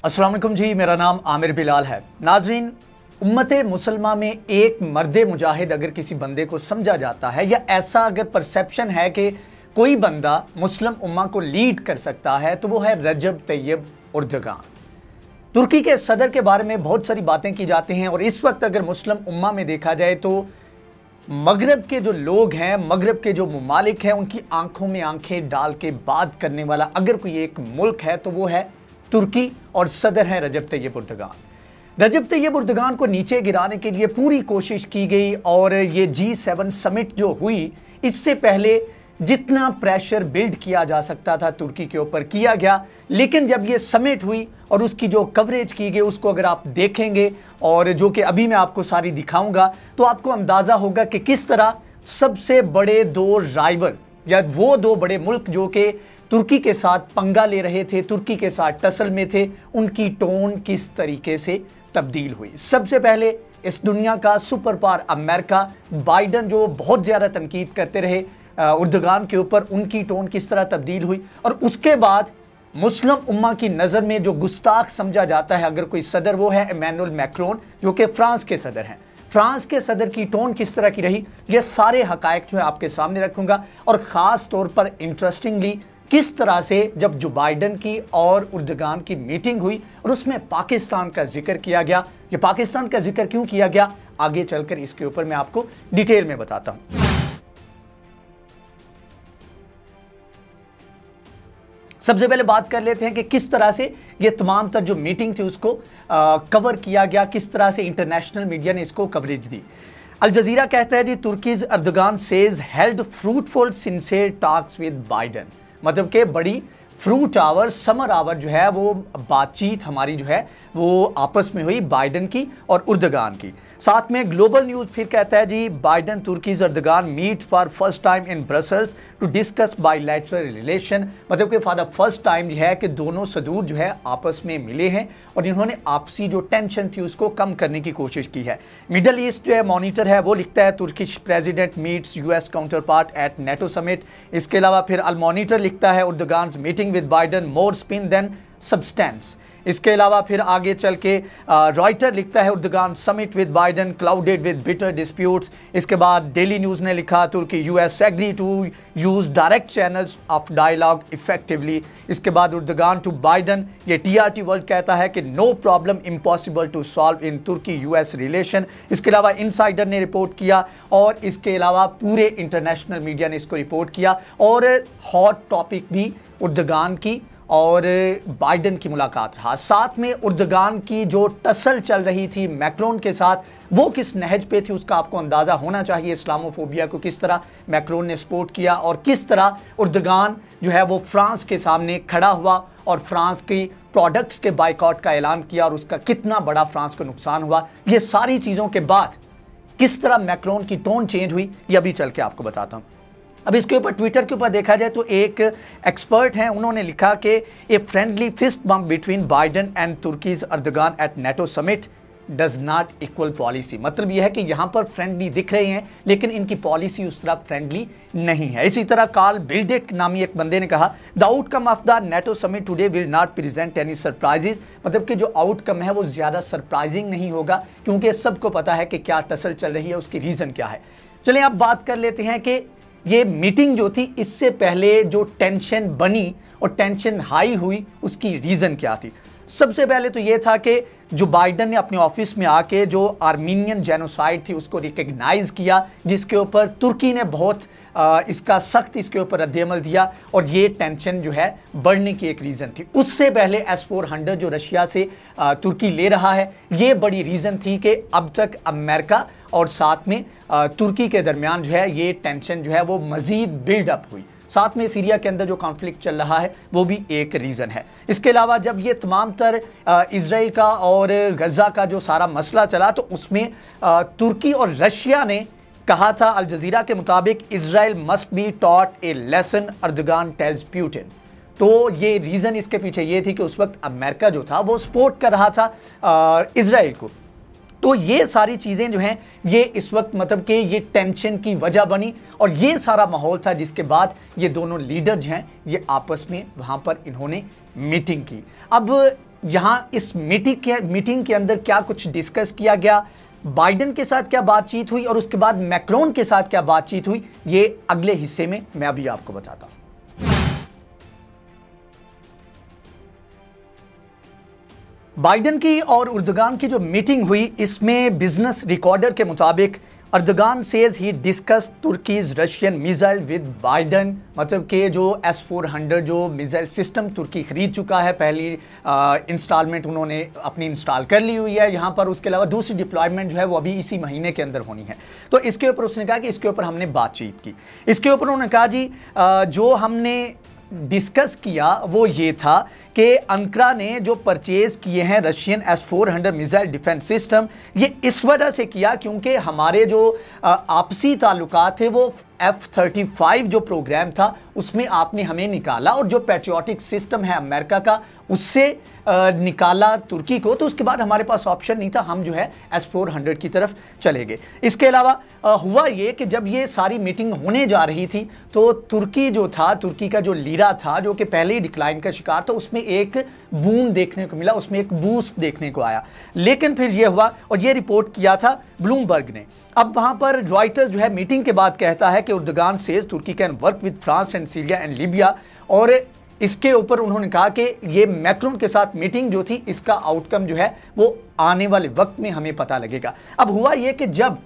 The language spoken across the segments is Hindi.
अस्सलाम वालेकुम जी, मेरा नाम आमिर बिलाल है। नाज़रीन, उम्मत मुसलमा में एक मर्द मुजाहिद अगर किसी बंदे को समझा जाता है या ऐसा अगर परसेप्शन है कि कोई बंदा मुस्लिम उम्मा को लीड कर सकता है तो वो है रजब तैयब उर्दगान। तुर्की के सदर के बारे में बहुत सारी बातें की जाती हैं और इस वक्त अगर मुस्लिम उम्मा में देखा जाए तो मगरब के जो लोग हैं, मगरब के जो ममालिक हैं, उनकी आंखों में आंखें डाल के बात करने वाला अगर कोई एक मुल्क है तो वो है तुर्की और सदर है रजब तैयब उर्दगान। रजब तैयब उर्दगान को नीचे गिराने के लिए पूरी कोशिश की गई और ये G7 समिट जो हुई, इससे पहले जितना प्रेशर बिल्ड किया जा सकता था तुर्की के ऊपर किया गया। लेकिन जब ये समिट हुई और उसकी जो कवरेज की गई उसको अगर आप देखेंगे और जो कि अभी मैं आपको सारी दिखाऊंगा तो आपको अंदाज़ा होगा कि किस तरह सबसे बड़े दो राइवल या वो दो बड़े मुल्क जो कि तुर्की के साथ पंगा ले रहे थे, तुर्की के साथ टसल में थे, उनकी टोन किस तरीके से तब्दील हुई। सबसे पहले इस दुनिया का सुपर पावर अमेरिका, बाइडन जो बहुत ज़्यादा तनकीद करते रहे उर्दगान के ऊपर, उनकी टोन किस तरह तब्दील हुई। और उसके बाद मुस्लिम उम्मा की नज़र में जो गुस्ताख समझा जाता है अगर कोई सदर, वो है इमैनुअल मैक्रोन जो कि फ्रांस के सदर हैं। फ्रांस के सदर की टोन किस तरह की रही, ये सारे हकायक जो है आपके सामने रखूंगा। और ख़ास तौर पर इंटरेस्टिंगली किस तरह से जब जो बाइडन की और उर्दगान की मीटिंग हुई और उसमें पाकिस्तान का जिक्र किया गया। ये पाकिस्तान का जिक्र क्यों किया गया, आगे चलकर इसके ऊपर मैं आपको डिटेल में बताता हूं। सबसे पहले बात कर लेते हैं कि किस तरह से ये तमाम तर जो मीटिंग थी उसको कवर किया गया, किस तरह से इंटरनेशनल मीडिया ने इसको कवरेज दी। अल जजीरा कहता है जी, Turkey's Erdogan says held fruitful sincere talks with Biden. मतलब कि बड़ी फ्रूट आवर, समर आवर जो है वो बातचीत हमारी जो है वो आपस में हुई बाइडन की और उर्दगान की। साथ में ग्लोबल न्यूज़ फिर कहता है जी, Biden Turkey's Erdogan meet for first time in Brussels to discuss bilateral relation. मतलब कि फॉर द फर्स्ट टाइम जो है कि दोनों सदूर जो है आपस में मिले हैं और इन्होंने आपसी जो टेंशन थी उसको कम करने की कोशिश की है। मिडल ईस्ट जो है मॉनिटर है वो लिखता है, Turkish president meets US counterpart at NATO summit. इसके अलावा फिर अल मॉनिटर लिखता है, Erdogan meeting with Biden more spin than substance. इसके अलावा फिर आगे चल के रॉयटर लिखता है, Erdogan summit with Biden clouded with bitter disputes. इसके बाद डेली न्यूज़ ने लिखा, Turkey US agree to use direct channels of dialogue effectively. इसके बाद उर्दगान टू बाइडन, ये टीआरटी वर्ल्ड कहता है कि no problem impossible to solve in तुर्की यूएस रिलेशन। इसके अलावा इनसाइडर ने रिपोर्ट किया और इसके अलावा पूरे इंटरनेशनल मीडिया ने इसको रिपोर्ट किया। और हॉट टॉपिक भी उर्दगान की और बाइडन की मुलाकात रहा। साथ में उर्दगान की जो टसल चल रही थी मैक्रोन के साथ, वो किस नहज पे थी उसका आपको अंदाज़ा होना चाहिए। इस्लामोफोबिया को किस तरह मैक्रोन ने सपोर्ट किया और किस तरह उर्दगान जो है वो फ्रांस के सामने खड़ा हुआ और फ्रांस की प्रोडक्ट्स के बाइकआउट का ऐलान किया और उसका कितना बड़ा फ्रांस को नुकसान हुआ। ये सारी चीज़ों के बाद किस तरह मैक्रोन की टोन चेंज हुई, ये अभी चल के आपको बताता हूँ। अब इसके ऊपर ट्विटर के ऊपर देखा जाए तो एक एक्सपर्ट हैं, उन्होंने लिखा कि a friendly fist bump between Biden and Turkey's Erdogan at NATO summit does not equal policy. मतलब यह है कि यहाँ पर फ्रेंडली दिख रहे हैं लेकिन इनकी पॉलिसी उस तरह फ्रेंडली नहीं है। इसी तरह कार्ल बिल्डेट नामी एक बंदे ने कहा, the outcome of the NATO summit today will not present any surprises. मतलब कि जो आउटकम है वो ज़्यादा सरप्राइजिंग नहीं होगा क्योंकि सबको पता है कि क्या टसल चल रही है, उसकी रीज़न क्या है। चलिए अब बात कर लेते हैं कि ये मीटिंग जो थी इससे पहले जो टेंशन बनी और टेंशन हाई हुई उसकी रीज़न क्या थी। सबसे पहले तो ये था कि जो बाइडन ने अपने ऑफिस में आके जो आर्मीनियन जेनोसाइड थी उसको रिकग्नाइज किया, जिसके ऊपर तुर्की ने बहुत इसका सख्त इसके ऊपर रद्देअमल दिया और ये टेंशन जो है बढ़ने की एक रीज़न थी। उससे पहले S-400 जो रशिया से तुर्की ले रहा है, ये बड़ी रीज़न थी कि अब तक अमेरिका और साथ में तुर्की के दरमियान जो है ये टेंशन जो है वो मज़ीद बिल्डअप हुई। साथ में सीरिया के अंदर जो कॉन्फ्लिक्ट चल रहा है वो भी एक रीज़न है। इसके अलावा जब ये तमाम तर इजराइल का और गज़ा का जो सारा मसला चला तो उसमें तुर्की और रशिया ने कहा था, अल जजीरा के मुताबिक, Israel must be taught a lesson Erdogan tells Putin. तो ये रीज़न इसके पीछे ये थी कि उस वक्त अमेरिका जो था वो सपोर्ट कर रहा था इजराइल को। तो ये सारी चीज़ें जो हैं ये इस वक्त मतलब कि ये टेंशन की वजह बनी और ये सारा माहौल था जिसके बाद ये दोनों लीडर जो हैं ये आपस में वहाँ पर इन्होंने मीटिंग की। अब यहाँ इस मीटिंग के अंदर क्या कुछ डिस्कस किया गया, बाइडेन के साथ क्या बातचीत हुई और उसके बाद मैक्रोन के साथ क्या बातचीत हुई, ये अगले हिस्से में मैं अभी आपको बताता हूं। बाइडेन की और अर्दोगान की जो मीटिंग हुई, इसमें बिजनेस रिकॉर्डर के मुताबिक Erdogan says he discuss Turkey's Russian missile with Biden, मतलब कि जो S-400 जो मिसाइल सिस्टम तुर्की खरीद चुका है, पहली इंस्टॉलमेंट उन्होंने अपनी इंस्टॉल कर ली हुई है यहाँ पर। उसके अलावा दूसरी डिप्लॉयमेंट जो है वो अभी इसी महीने के अंदर होनी है। तो इसके ऊपर उसने कहा कि इसके ऊपर हमने बातचीत की। इसके ऊपर उन्होंने कहा जी जो हमने डिस्कस किया वो ये था कि अंकारा ने जो परचेज किए हैं Russian S-400 missile defence system, ये इस वजह से किया क्योंकि हमारे जो आपसी ताल्लुकात थे वो F-35 जो प्रोग्राम था उसमें आपने हमें निकाला और जो पैट्रियोटिक सिस्टम है अमेरिका का उससे निकाला तुर्की को, तो उसके बाद हमारे पास ऑप्शन नहीं था, हम जो है S-400 की तरफ चले गए। इसके अलावा हुआ ये कि जब ये सारी मीटिंग होने जा रही थी तो तुर्की जो था, तुर्की का जो लीरा था जो कि पहले ही डिक्लाइन का शिकार था, उसमें एक बूम देखने को मिला, उसमें एक बूस्ट देखने को आया। लेकिन फिर ये हुआ और ये रिपोर्ट किया था ब्लूमबर्ग ने। अब वहां पर रॉयटर्स जो है मीटिंग के बाद कहता है कि Erdogan says Turkey can work with France and Syria and Libya, और इसके ऊपर उन्होंने कहा कि ये मैक्रोन के साथ मीटिंग जो थी इसका आउटकम जो है वो आने वाले वक्त में हमें पता लगेगा। अब हुआ ये कि जब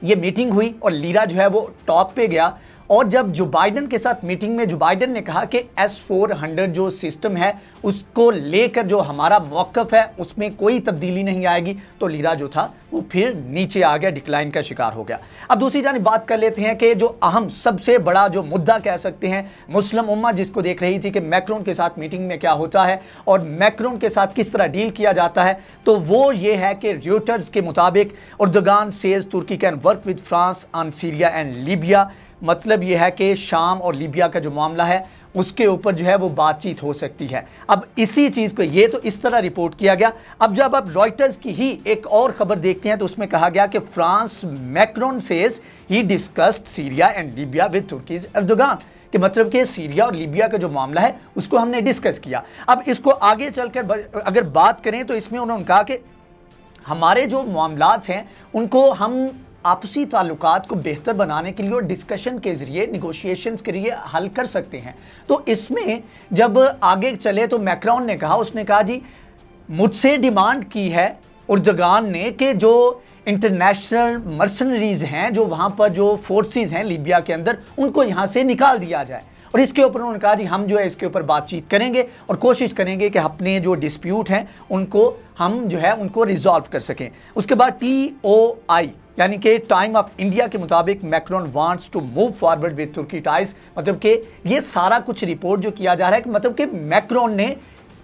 ये मीटिंग हुई और लीरा जो है वो टॉप पे गया, और जब जो बाइडेन के साथ मीटिंग में जो बाइडेन ने कहा कि S-400 जो सिस्टम है उसको लेकर जो हमारा मौक़िफ़ है उसमें कोई तब्दीली नहीं आएगी, तो लीरा जो था वो फिर नीचे आ गया, डिक्लाइन का शिकार हो गया। अब दूसरी जानिब बात कर लेते हैं कि जो अहम सबसे बड़ा जो मुद्दा कह सकते हैं मुस्लिम उम्मा जिसको देख रही थी कि मैक्रोन के साथ मीटिंग में क्या होता है और मैक्रोन के साथ किस तरह डील किया जाता है, तो वो ये है कि रॉयटर्स के मुताबिक Erdogan says Turkey can work with France on Syria and Libya, मतलब यह है कि शाम और लीबिया का जो मामला है उसके ऊपर जो है वो बातचीत हो सकती है। अब इसी चीज़ को ये तो इस तरह रिपोर्ट किया गया। अब जब आप रॉयटर्स की ही एक और खबर देखते हैं तो उसमें कहा गया कि France Macron says he discussed Syria and Libya with Turkey's Erdogan, कि मतलब कि सीरिया और लीबिया का जो मामला है उसको हमने डिस्कस किया। अब इसको आगे चलकर अगर बात करें तो इसमें उन्होंने कहा कि हमारे जो मामलात हैं उनको हम आपसी ताल्लुकात को बेहतर बनाने के लिए और डिस्कशन के ज़रिए, निगोशिएशंस के लिए हल कर सकते हैं। तो इसमें जब आगे चले तो मैक्रोन ने कहा, उसने कहा जी मुझसे डिमांड की है अर्दोगान ने कि जो इंटरनेशनल मर्सनरीज हैं, जो वहाँ पर जो फोर्सेस हैं लीबिया के अंदर, उनको यहाँ से निकाल दिया जाए। और इसके ऊपर उन्होंने कहा जी हम जो है इसके ऊपर बातचीत करेंगे और कोशिश करेंगे कि अपने जो डिस्प्यूट हैं उनको हम जो है उनको रिजॉल्व कर सकें। उसके बाद TOI यानी कि टाइम ऑफ इंडिया के मुताबिक Macron wants to move forward with Turkey ties, मतलब कि ये सारा कुछ रिपोर्ट जो किया जा रहा है कि मतलब कि मैक्रोन ने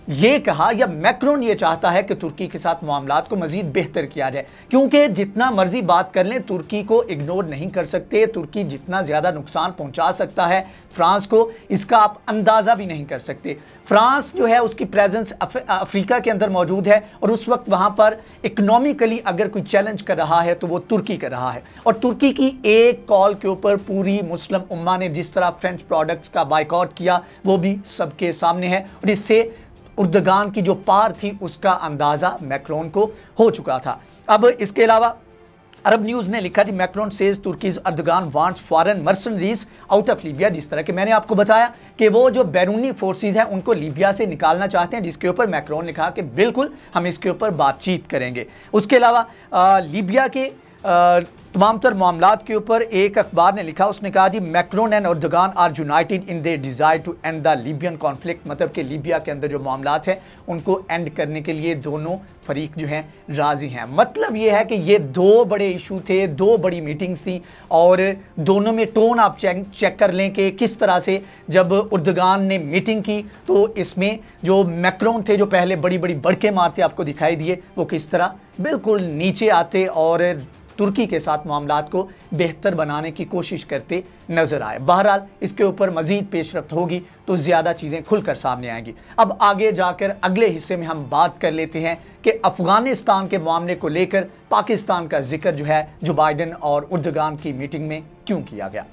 ये कहा या मैक्रोन ये चाहता है कि तुर्की के साथ मामलात को मजीद बेहतर किया जाए, क्योंकि जितना मर्जी बात कर लें तुर्की को इग्नोर नहीं कर सकते। तुर्की जितना ज़्यादा नुकसान पहुंचा सकता है फ्रांस को, इसका आप अंदाज़ा भी नहीं कर सकते। फ्रांस जो है उसकी प्रेजेंस अफ्रीका के अंदर मौजूद है और उस वक्त वहाँ पर इकनॉमिकली अगर कोई चैलेंज कर रहा है तो वो तुर्की कर रहा है। और तुर्की की एक कॉल के ऊपर पूरी मुस्लिम उम्मा ने जिस तरह फ्रेंच प्रोडक्ट्स का बाइकआउट किया वो भी सबके सामने है, और इससे अर्दोगान की जो पार थी उसका अंदाज़ा मैक्रोन को हो चुका था। अब इसके अलावा अरब न्यूज़ ने लिखा थी Macron says Turkey's Erdogan wants foreign mercenaries out of Libya, जिस तरह कि मैंने आपको बताया कि वो जो बैरूनी फोर्सेस हैं उनको लीबिया से निकालना चाहते हैं, जिसके ऊपर मैक्रोन ने कहा कि बिल्कुल हम इसके ऊपर बातचीत करेंगे। उसके अलावा लीबिया के तमाम तर मामलात के ऊपर एक अखबार ने लिखा, उसने कहा जी Macron and Erdogan are united in their desire to end the Libyan conflict, मतलब कि लीबिया के अंदर जो मामलात हैं उनको एंड करने के लिए दोनों फरीक जो हैं राज़ी हैं। मतलब ये है कि ये दो बड़े इशू थे, दो बड़ी मीटिंग्स थी और दोनों में टोन आप चेक कर लें कि किस तरह से जब अर्दोगान ने मीटिंग की तो इसमें जो मैक्रोन थे जो पहले बड़ी बड़ी बड़के मारते आपको दिखाई दिए, वो किस तरह बिल्कुल नीचे आते और तुर्की के साथ मामलात को बेहतर बनाने की कोशिश करते नजर आए। बहरहाल इसके ऊपर मजीद पेशरफ्त होगी तो ज़्यादा चीज़ें खुलकर सामने आएंगी। अब आगे जाकर अगले हिस्से में हम बात कर लेते हैं कि अफ़गानिस्तान के मामले को लेकर पाकिस्तान का जिक्र जो है जो बाइडेन और अर्दोगान की मीटिंग में क्यों किया गया।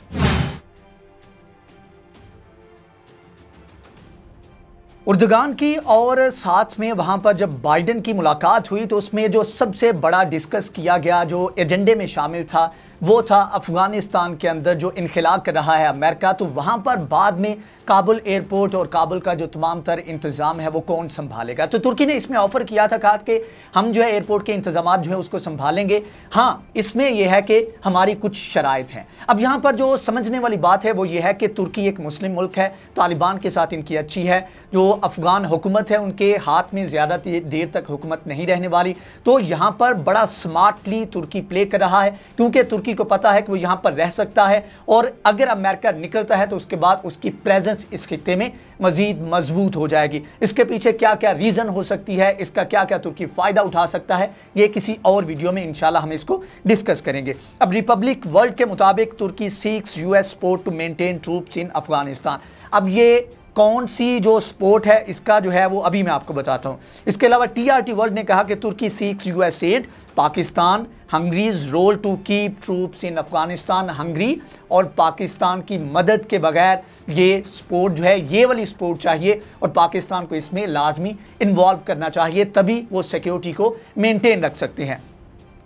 उर्दुगान की और साथ में वहाँ पर जब बाइडन की मुलाकात हुई तो उसमें जो सबसे बड़ा डिस्कस किया गया, जो एजेंडे में शामिल था, वो था अफ़गानिस्तान के अंदर जो इनखिला कर रहा है अमेरिका। तो वहाँ पर बाद में काबुल एयरपोर्ट और काबुल का जो तमाम तर इंतज़ाम है वो कौन संभालेगा। तो तुर्की ने इसमें ऑफ़र किया था, कहा कि हम जो है एयरपोर्ट के इंतज़ाम जो है उसको संभालेंगे। हाँ, इसमें यह है कि हमारी कुछ शराइत हैं। अब यहाँ पर जो समझने वाली बात है वो ये है कि तुर्की एक मुस्लिम मुल्क है, तालिबान के साथ इनकी अच्छी है, जो अफ़गान हुकूमत है उनके हाथ में ज़्यादा देर तक हुकूमत नहीं रहने वाली। तो यहाँ पर बड़ा स्मार्टली तुर्की प्ले कर रहा है, क्योंकि तुर्की को पता है कि वो यहाँ पर रह सकता है और अगर अमेरिका निकलता है तो उसके बाद उसकी प्रेजेंस इस खित्ते में मजीद मजबूत हो जाएगी। इसके पीछे क्या क्या रीज़न हो सकती है, इसका क्या क्या तुर्की फ़ायदा उठा सकता है, ये किसी और वीडियो में इंशाल्लाह हम इसको डिस्कस करेंगे। अब रिपब्लिक वर्ल्ड के मुताबिक Turkey seeks US support to maintain troops in Afghanistan. अब ये कौन सी जो सपोर्ट है इसका जो है वो अभी मैं आपको बताता हूँ। इसके अलावा टीआरटी वर्ल्ड ने कहा कि Turkey seeks US aid Pakistan Hungary's role to keep troops in Afghanistan. Hungary और पाकिस्तान की मदद के बगैर ये सपोर्ट जो है, ये वाली सपोर्ट चाहिए और पाकिस्तान को इसमें लाजमी इन्वॉल्व करना चाहिए, तभी वो सिक्योरिटी को मेंटेन रख सकते हैं।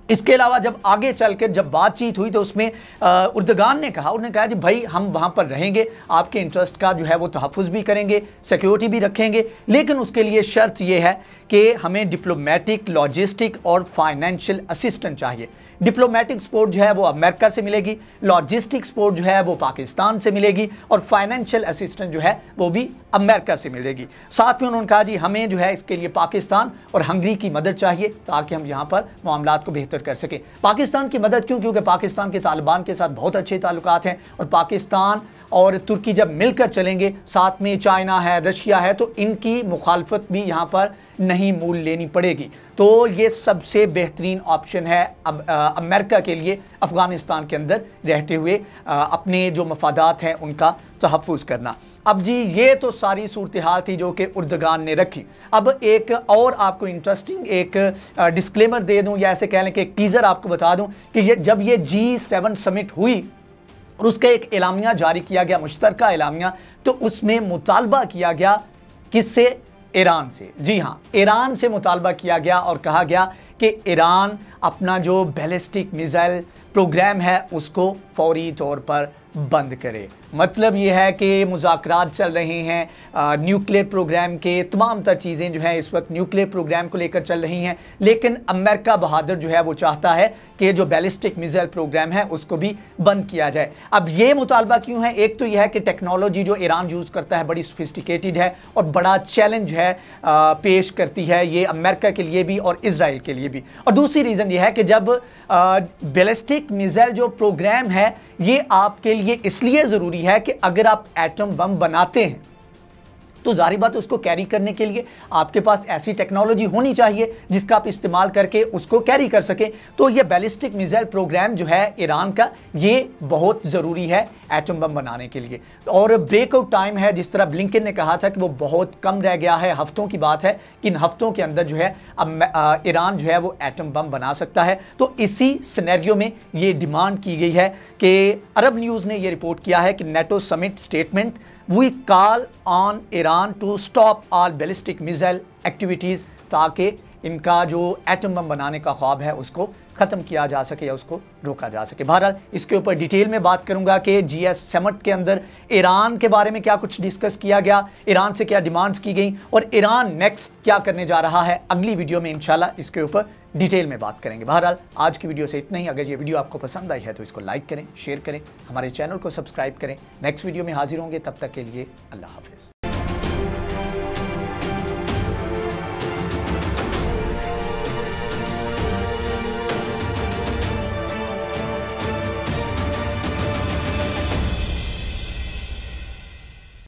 इसके अलावा जब आगे चलकर जब बातचीत हुई तो उसमें उर्दुगान ने कहा, उन्होंने कहा जी भाई हम वहाँ पर रहेंगे, आपके इंटरेस्ट का जो है वो तहफ़्फ़ुज़ भी करेंगे, सिक्योरिटी भी रखेंगे, लेकिन उसके लिए शर्त ये है कि हमें डिप्लोमेटिक, लॉजिस्टिक और फाइनेंशियल असिस्टेंट चाहिए। डिप्लोमेटिक सपोर्ट जो है वो अमेरिका से मिलेगी, लॉजिस्टिक सपोर्ट जो है वो पाकिस्तान से मिलेगी और फाइनेंशियल असिस्टेंट जो है वो भी अमेरिका से मिलेगी। साथ में उन्होंने कहा जी हमें जो है इसके लिए पाकिस्तान और हंगरी की मदद चाहिए ताकि हम यहाँ पर मामलात को बेहतर कर सकें। पाकिस्तान की मदद क्यों? क्योंकि पाकिस्तान के तालिबान के साथ बहुत अच्छे ताल्लुकात हैं और पाकिस्तान और तुर्की जब मिलकर चलेंगे, साथ में चाइना है, रशिया है, तो इनकी मुखालफत भी यहाँ पर नहीं मूल लेनी पड़ेगी। तो ये सबसे बेहतरीन ऑप्शन है अब अमेरिका के लिए अफ़गानिस्तान के अंदर रहते हुए अपने जो मफादात हैं उनका तहफ़्फ़ुज़ करना। अब जी ये तो सारी सूरत हाल थी जो कि उर्दुगान ने रखी। अब एक और आपको इंटरेस्टिंग एक डिस्क्लेमर दे दूं या ऐसे कह लें कि एक टीज़र आपको बता दूं कि जब ये G7 समिट हुई और उसका एक एलामिया जारी किया गया, मुश्तरका एलामिया, तो उसमें मुतालबा किया गया किससे? ईरान से। जी हाँ, ईरान से मुतालबा किया गया और कहा गया कि ईरान अपना जो बैलिस्टिक मिसाइल प्रोग्राम है उसको फौरी तौर पर बंद करे। मतलब ये है कि मुज़ाकरात चल रहे हैं न्यूक्लियर प्रोग्राम के, तमाम तर चीज़ें जो है इस वक्त न्यूक्लियर प्रोग्राम को लेकर चल रही हैं, लेकिन अमेरिका बहादुर जो है वो चाहता है कि जो बैलिस्टिक मिसाइल प्रोग्राम है उसको भी बंद किया जाए। अब ये मुतालबा क्यों है? एक तो यह है कि टेक्नोलॉजी जो ईरान यूज़ करता है बड़ी सोफिस्टिकेटेड है और बड़ा चैलेंज है पेश करती है ये अमेरिका के लिए भी और इजराइल के लिए भी। और दूसरी रीज़न ये है कि जब बैलिस्टिक मिसाइल जो प्रोग्राम है ये आपके लिए इसलिए ज़रूरी है कि अगर आप एटम बम बनाते हैं तो जाहिर बात है उसको कैरी करने के लिए आपके पास ऐसी टेक्नोलॉजी होनी चाहिए जिसका आप इस्तेमाल करके उसको कैरी कर सकें। तो ये बैलिस्टिक मिसाइल प्रोग्राम जो है ईरान का, ये बहुत ज़रूरी है एटम बम बनाने के लिए। और ब्रेकआउट टाइम है, जिस तरह ब्लिंकन ने कहा था कि वो बहुत कम रह गया है, हफ्तों की बात है, इन हफ्तों के अंदर जो है ईरान जो है वो एटम बम बना सकता है। तो इसी सिनेरियो में ये डिमांड की गई है कि अरब न्यूज़ ने ये रिपोर्ट किया है कि NATO summit statement we call on Iran to stop all ballistic missile activities, ताकि इनका जो एटम बम बनाने का ख्वाब है उसको ख़त्म किया जा सके या उसको रोका जा सके। बहरहाल इसके ऊपर डिटेल में बात करूंगा कि G7 समिट के अंदर ईरान के बारे में क्या कुछ डिस्कस किया गया, ईरान से क्या डिमांड्स की गई और ईरान नेक्स्ट क्या करने जा रहा है। अगली वीडियो में इंशाल्लाह इसके ऊपर डिटेल में बात करेंगे। बहरहाल आज की वीडियो से इतना ही। अगर ये वीडियो आपको पसंद आई है तो इसको लाइक करें, शेयर करें, हमारे चैनल को सब्सक्राइब करें। नेक्स्ट वीडियो में हाजिर होंगे, तब तक के लिए अल्लाह हाफिज़।